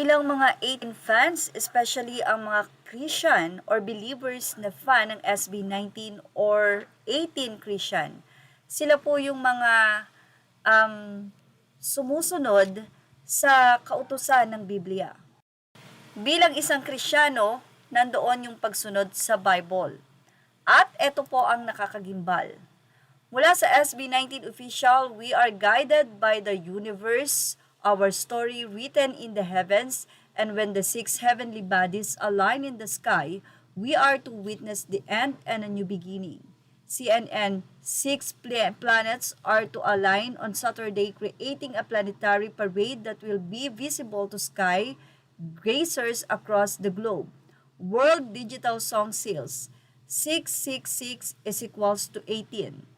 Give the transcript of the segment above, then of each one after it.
Ilang mga 18 fans, especially ang mga Christian or believers na fan ng SB19 or 18 Christian, sila po yung mga um, sumusunod sa kautusan ng Biblia. Bilang isang Kristiyano, nandoon yung pagsunod sa Bible. At ito po ang nakakagimbal. Mula sa SB19 official, we are guided by the universe, our story written in the heavens, and when the six heavenly bodies align in the sky, we are to witness the end and a new beginning. CNN, six planets are to align on Saturday, creating a planetary parade that will be visible to sky gazers across the globe. World Digital Song Sales, 666 is equals to 18.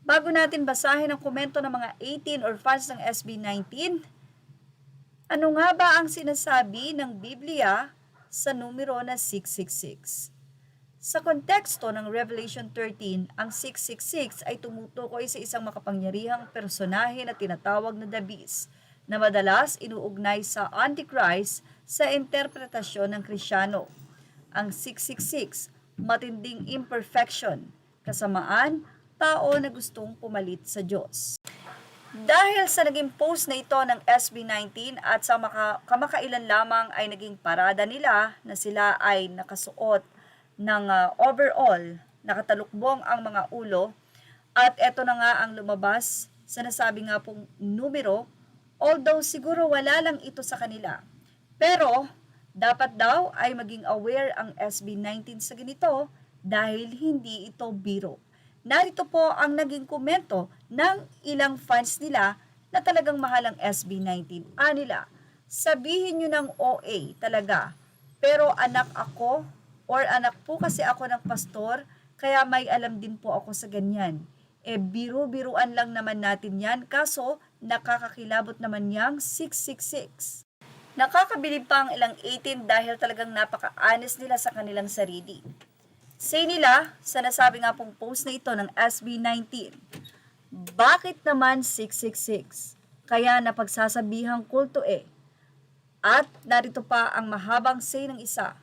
Bago natin basahin ang komento ng mga 18 or fans ng SB19, ano nga ba ang sinasabi ng Biblia sa numero na 666? Sa konteksto ng Revelation 13, ang 666 ay tumutukoy sa isang makapangyarihang personahe na tinatawag na The Beast, na madalas inuugnay sa Antichrist sa interpretasyon ng Kristiyano. Ang 666, matinding imperfection, kasamaan, tao na gustong pumalit sa Diyos. Dahil sa naging post na ito ng SB19 at sa kamakailan lamang ay naging parada nila na sila ay nakasuot ng overall, nakatalukbong ang mga ulo, at eto na nga ang lumabas sa nasabi nga pong numero, although siguro wala lang ito sa kanila. Pero dapat daw ay maging aware ang SB19 sa ganito dahil hindi ito biro. Narito po ang naging komento ng ilang fans nila na talagang mahal ang SB19. Nila, sabihin nyo ng OA talaga, pero anak ako or anak po kasi ako ng pastor, kaya may alam din po ako sa ganyan. Biro-biruan lang naman natin yan, kaso nakakakilabot naman yang 666. Nakakabilib pa ang ilang 18 dahil talagang napaka-honest nila sa kanilang sarili. Say nila, sa nasabi nga pong post na ito ng SB19, bakit naman 666? Kaya napagsasabihang kulto At narito pa ang mahabang say ng isa.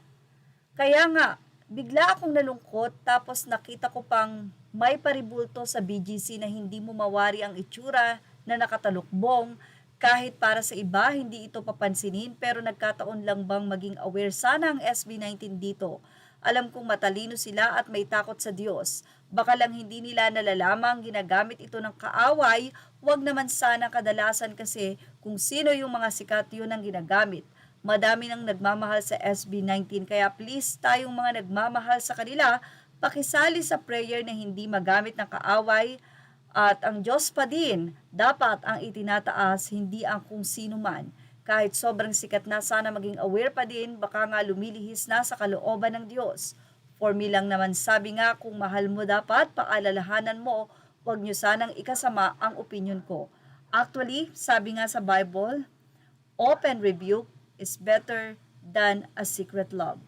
Kaya nga, bigla akong nalungkot tapos nakita ko pang may paribulto sa BGC na hindi mo mawari ang itsura na nakatalukbong. Kahit para sa iba, hindi ito papansinin, pero nagkataon lang bang maging aware sana ang SB19 dito. Alam kong matalino sila at may takot sa Diyos. Baka lang hindi nila nalalamang ginagamit ito ng kaaway, wag naman sana kadalasan kasi kung sino yung mga sikat yun ang ginagamit. Madami nang nagmamahal sa SB19, kaya please tayong mga nagmamahal sa kanila, pakisali sa prayer na hindi magamit ng kaaway. At ang Diyos pa din, dapat ang itinataas, hindi ang kung sino man. Kahit sobrang sikat na, sana maging aware pa din, baka nga lumilihis na sa kalooban ng Diyos. For me lang naman, sabi nga, kung mahal mo dapat, paalalahanan mo, huwag nyo sanang ikasama ang opinion ko. Actually, sabi nga sa Bible, open rebuke is better than a secret love.